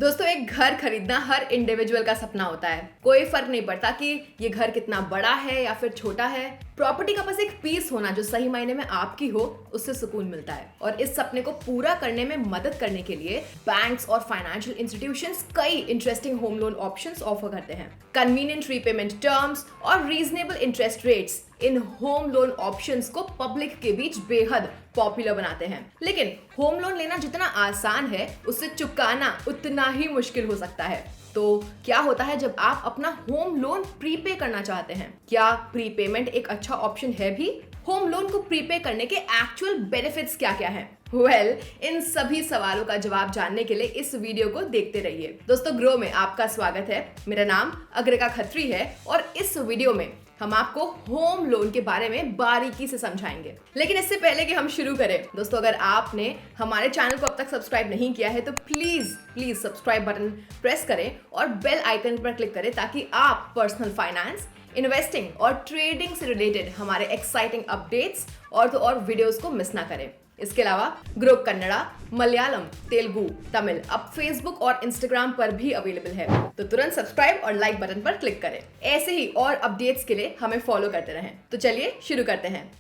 दोस्तों, एक घर खरीदना हर इंडिविजुअल का सपना होता है। कोई फर्क नहीं पड़ता कि ये घर कितना बड़ा है या फिर छोटा है। प्रॉपर्टी का बस एक पीस होना जो सही मायने में आपकी हो, उससे सुकून मिलता है। और इस सपने को पूरा करने में मदद करने के लिए बैंक्स और फाइनेंशियल इंस्टीट्यूशंस कई interesting home loan options offer करते हैं। कन्वीनियंट रीपेमेंट टर्म्स और रीजनेबल इंटरेस्ट रेट्स इन होम लोन ऑप्शंस को पब्लिक के बीच बेहद पॉपुलर बनाते हैं। लेकिन होम लोन लेना जितना आसान है, उससे चुकाना उतना ही मुश्किल हो सकता है। तो क्या होता है जब आप अपना होम लोन प्रीपे करना चाहते हैं? क्या प्रीपेमेंट एक अच्छा ऑप्शन है भी? होम लोन को प्रीपे करने के एक्चुअल बेनिफिट्स क्या क्या हैं? इन सभी सवालों का जवाब जानने के लिए इस वीडियो को देखते रहिए। दोस्तों, ग्रो में आपका स्वागत है। मेरा नाम अग्रिका खत्री है और इस वीडियो में हम आपको होम लोन के बारे में बारीकी से समझाएंगे। लेकिन इससे पहले कि हम शुरू करें, दोस्तों, अगर आपने हमारे चैनल को अब तक सब्सक्राइब नहीं किया है तो प्लीज सब्सक्राइब बटन प्रेस करें और बेल आइकन पर क्लिक करें ताकि आप पर्सनल फाइनेंस, इन्वेस्टिंग और ट्रेडिंग से रिलेटेड हमारे एक्साइटिंग अपडेट्स और वीडियोस को मिस ना करें। इसके अलावा ग्रो कन्नड़ा, मलयालम, तेलुगु, तमिल अब फेसबुक और इंस्टाग्राम पर भी अवेलेबल है। तो तुरंत सब्सक्राइब और लाइक बटन पर क्लिक करें। ऐसे ही और अपडेट्स के लिए हमें फॉलो करते रहें। तो चलिए शुरू करते हैं।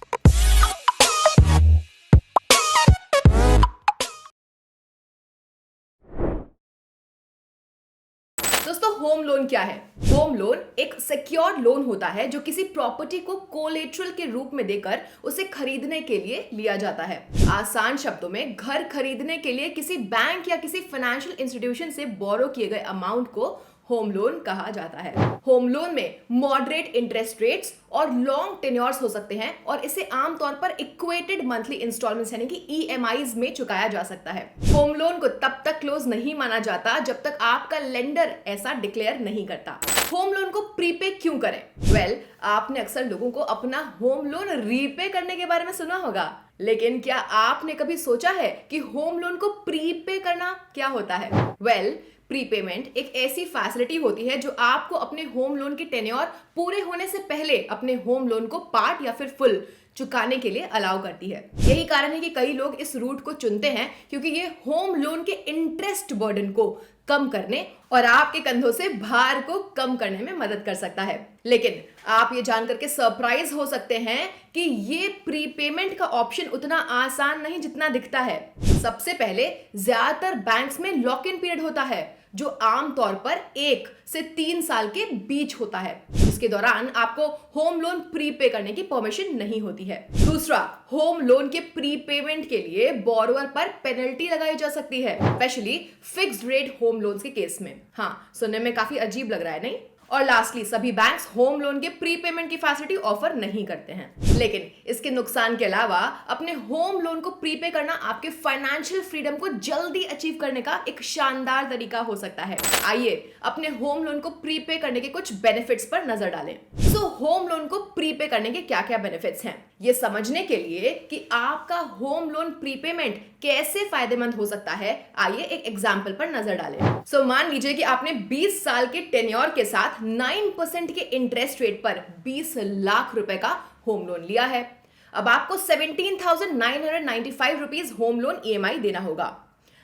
दोस्तों, होम लोन क्या है? होम लोन एक सिक्योर्ड लोन होता है जो किसी प्रॉपर्टी को कोलेटरल के रूप में देकर उसे खरीदने के लिए लिया जाता है। आसान शब्दों में, घर खरीदने के लिए किसी बैंक या किसी फाइनेंशियल इंस्टीट्यूशन से बोरो किए गए अमाउंट को होम लोन कहा जाता है। होम लोन में मॉडरेट इंटरेस्ट रेट्स और लॉन्ग टेन्योर्स हो सकते हैं और इसे आमतौर पर इक्वेटेड मंथली इंस्टॉलमेंट्स यानी कि ईएमआईज में चुकाया जा सकता है। होम लोन को तब तक क्लोज नहीं माना जाता जब तक आपका लेंडर ऐसा डिक्लेयर नहीं करता। होम लोन को प्रीपे क्यों करें? आपने अक्सर लोगों को अपना होम लोन रीपे करने के बारे में सुना होगा, लेकिन क्या आपने कभी सोचा है कि होम लोन को प्रीपे करना क्या होता है? प्रीपेमेंट एक ऐसी फैसिलिटी होती है जो आपको अपने होम लोन की टेन्योर पूरे होने से पहले अपने होम लोन को पार्ट या फिर फुल चुकाने के लिए अलाउ करती है। यही कारण है कि कई लोग इस रूट को चुनते हैं, क्योंकि ये होम लोन के इंटरेस्ट बर्डन को कम करने और आपके कंधों से भार को कम करने में मदद कर सकता है। लेकिन आप ये जान करके सरप्राइज हो सकते हैं कि ये प्रीपेमेंट का ऑप्शन उतना आसान नहीं जितना दिखता है। सबसे पहले, ज्यादातर बैंक्स में लॉक इन पीरियड होता है जो आमतौर पर 1 से 3 साल के बीच होता है। इसके दौरान आपको होम लोन प्रीपे करने की परमिशन नहीं होती है। दूसरा, होम लोन के प्रीपेमेंट के लिए बोरोवर पर पेनल्टी लगाई जा सकती है, specially fixed rate home loans के केस में। हाँ, सुनने में काफी अजीब लग रहा है, नहीं? और लास्टली, सभी बैंक्स होम लोन के प्रीपेमेंट की फैसिलिटी ऑफर नहीं करते हैं। लेकिन इसके नुकसान के अलावा अपने होम लोन को प्रीपे करना आपके फाइनेंशियल फ्रीडम को जल्दी अचीव करने का एक शानदार तरीका हो सकता है। आइए अपने होम लोन को प्रीपे करने के कुछ बेनिफिट्स पर नजर डालें। होम लोन को प्रीपे करने के क्या क्या बेनिफिट्स हैं, ये समझने के लिए कि आपका होम लोन प्रीपेमेंट कैसे फायदेमंद हो सकता है, आइए एक एग्जांपल पर नजर डालें। मान लीजिए कि आपने 20 साल के टेन्योर के साथ 9% के इंटरेस्ट रेट पर 20 लाख रुपए का होम लोन लिया है। अब आपको 17,995 रुपीज होम लोन ईएमआई देना होगा।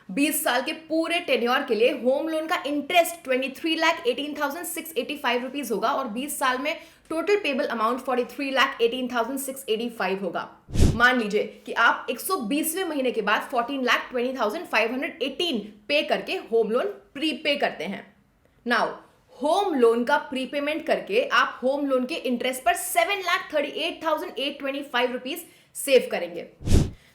20 साल के पूरे टेन्योर के लिए होम लोन का इंटरेस्ट 23,18,685 रुपीज होगा और 20 साल में टोटल पेबल अमाउंट 43,18,685 होगा। मान लीजिए कि आप 120वें महीने के बाद 14,20,518 पे करके होम लोन प्रीपे करते हैं। नाउ, होम लोन का प्रीपेमेंट करके आप होम लोन के इंटरेस्ट पर 7,38,825 रुपीज सेव करेंगे।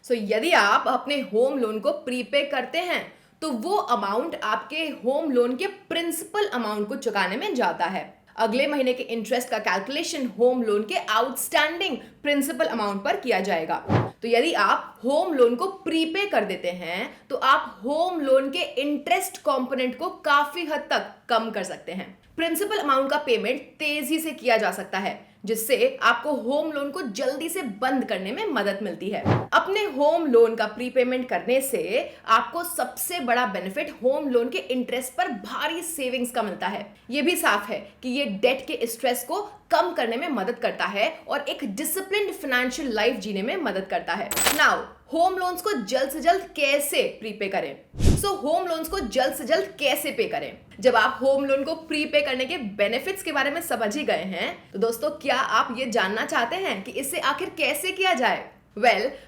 यदि आप अपने होम लोन को प्रीपे करते हैं तो वो अमाउंट आपके होम लोन के प्रिंसिपल अमाउंट को चुकाने में जाता है। अगले महीने के इंटरेस्ट का कैलकुलेशन होम लोन के आउटस्टैंडिंग प्रिंसिपल अमाउंट पर किया जाएगा। तो यदि आप होम लोन को प्रीपे कर देते हैं तो आप होम लोन के इंटरेस्ट कंपोनेंट को काफी हद तक कम कर सकते हैं। प्रिंसिपल अमाउंट का पेमेंट तेजी से किया जा सकता है, जिससे आपको होम लोन को जल्दी से बंद करने में मदद मिलती है। अपने होम लोन का प्रीपेमेंट करने से आपको सबसे बड़ा बेनिफिट होम लोन के इंटरेस्ट पर भारी सेविंग्स का मिलता है। यह भी साफ है कि ये डेट के स्ट्रेस को कम करने में मदद करता है और एक डिसिप्लिन्ड फाइनेंशियल लाइफ जीने में मदद करता है। नाउ, होम लोन्स को जल्द से जल्द कैसे प्रीपे करें। होम लोन्स को जल्द से जल्द कैसे पे करें। जब आप होम लोन को प्रीपे करने के बेनिफिट्स के बारे में समझ ही गए हैं, तो दोस्तों क्या आप ये जानना चाहते हैं कि इसे आखिर कैसे किया जाए?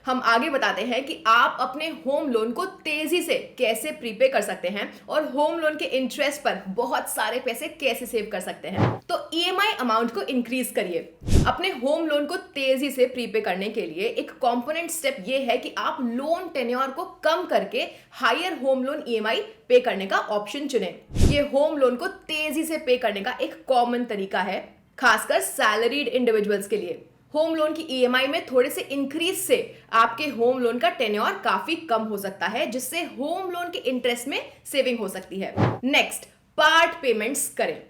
हम आगे बताते हैं कि आप अपने होम लोन को तेजी से कैसे प्रीपे कर सकते हैं और होम लोन के इंटरेस्ट पर बहुत सारे पैसे कैसे सेव कर सकते हैं। तो ईएमआई अमाउंट को इंक्रीज करिए। अपने होम लोन को तेजी से प्रीपे करने के लिए एक कंपोनेंट स्टेप ये है कि आप लोन टेन्योर को कम करके हायर होम लोन ईएमआई पे करने का ऑप्शन चुनें। ये होम लोन को तेजी से पे करने का एक कॉमन तरीका है, खासकर सैलरीड इंडिविजुअल्स के लिए। होम लोन की ईएमआई में थोड़े से इंक्रीज से आपके होम लोन का टेन्योर काफी कम हो सकता है, जिससे होम लोन के इंटरेस्ट में सेविंग हो सकती है। नेक्स्ट, पार्ट पेमेंट्स करें।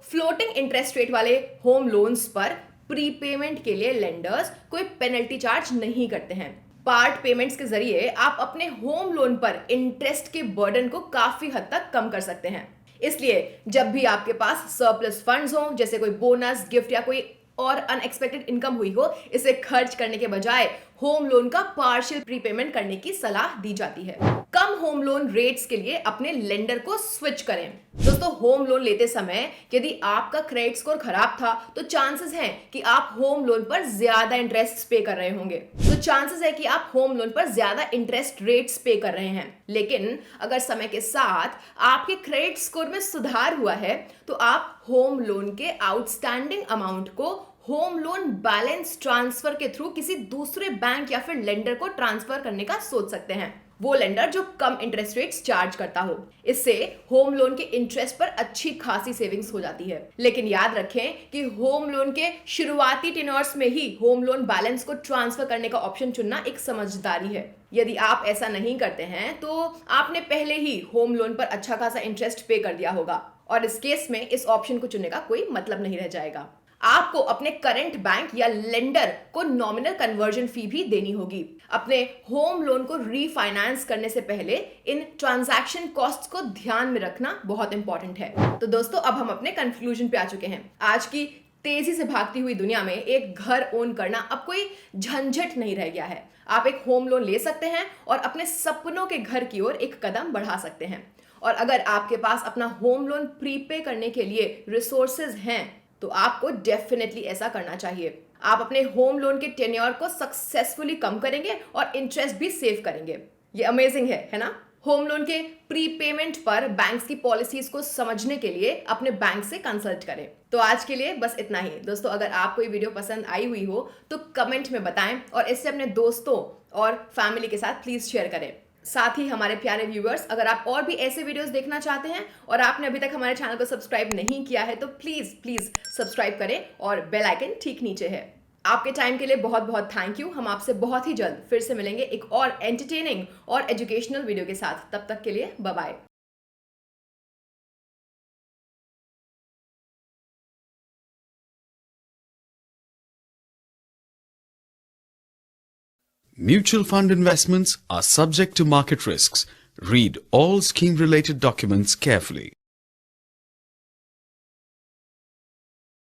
फ्लोटिंग इंटरेस्ट रेट वाले होम लोन्स पर प्रीपेमेंट के लिए लेंडर्स कोई पेनल्टी चार्ज नहीं करते हैं। पार्ट पेमेंट्स के जरिए आप अपने होम लोन पर इंटरेस्ट के बर्डन को काफी हद तक कम कर सकते हैं। इसलिए जब भी आपके पास सरप्लस फंड्स हो, जैसे कोई बोनस, गिफ्ट या कोई और अनएक्सपेक्टेड इनकम हुई हो, इसे खर्च करने के बजाय होम लोन का पार्शियल प्रीपेमेंट करने की सलाह दी जाती है। कम होम लोन रेट्स के लिए अपने लेंडर को स्विच करें। दोस्तों, होम लोन लेते समय यदि आपका क्रेडिट स्कोर खराब था, तो चांसेस हैं कि आप होम लोन पर ज्यादा इंटरेस्ट पे कर रहे होंगे। तो चांसेस है कि आप होम लोन पर ज्यादा इंटरेस्ट रेट्स पे कर रहे हैं। लेकिन अगर समय के साथ आपके क्रेडिट स्कोर में सुधार हुआ है, तो आप होम लोन के आउटस्टैंडिंग अमाउंट को होम लोन बैलेंस ट्रांसफर के थ्रू किसी दूसरे बैंक या फिर लेंडर को ट्रांसफर करने का सोच सकते हैं। वो लेंडर जो कम इंटरेस्ट रेट्स चार्ज करता हो। इससे होम लोन के इंटरेस्ट पर अच्छी खासी सेविंग्स हो जाती है। लेकिन याद रखें कि होम लोन के शुरुआती टेन्योर्स में ही होम लोन बैलेंस को ट्रांसफर करने का ऑप्शन चुनना एक समझदारी है। यदि आप ऐसा नहीं करते हैं, तो आपने पहले ही होम लोन पर अच्छा खासा इंटरेस्ट पे कर दिया होगा और इस केस में इस ऑप्शन को चुनने का कोई मतलब नहीं रह जाएगा। आपको अपने करंट बैंक या लेंडर को नॉमिनल कन्वर्जन फी भी देनी होगी। अपने होम लोन को रीफाइनेंस करने से पहले इन ट्रांजैक्शन कॉस्ट्स को ध्यान में रखना बहुत इंपॉर्टेंट है। तो दोस्तों, अब हम अपने कंक्लूजन पे आ चुके हैं। आज की तेजी से भागती हुई दुनिया में एक घर ओन करना अब कोई झंझट नहीं रह गया है। आप एक होम लोन ले सकते हैं और अपने सपनों के घर की ओर एक कदम बढ़ा सकते हैं। और अगर आपके पास अपना होम लोन प्रीपे करने के लिए रिसोर्सेज हैं, तो आपको डेफिनेटली ऐसा करना चाहिए। आप अपने होम लोन के टेन्योर को सक्सेसफुली कम करेंगे और इंटरेस्ट भी सेव करेंगे। ये अमेजिंग है ना? होम लोन के प्रीपेमेंट पर बैंक्स की पॉलिसीज को समझने के लिए अपने बैंक से कंसल्ट करें। तो आज के लिए बस इतना ही। दोस्तों, अगर आपको ये वीडियो पसंद आई हुई हो तो कमेंट में बताएं और इससे अपने दोस्तों और फैमिली के साथ प्लीज शेयर करें। साथ ही हमारे प्यारे व्यूअर्स, अगर आप और भी ऐसे वीडियोस देखना चाहते हैं और आपने अभी तक हमारे चैनल को सब्सक्राइब नहीं किया है, तो प्लीज सब्सक्राइब करें और बेल आइकन ठीक नीचे है। आपके टाइम के लिए बहुत बहुत थैंक यू। हम आपसे बहुत ही जल्द फिर से मिलेंगे एक और एंटरटेनिंग और एजुकेशनल वीडियो के साथ। तब तक के लिए bye bye. Mutual fund investments are subject to market risks. Read all scheme-related documents carefully.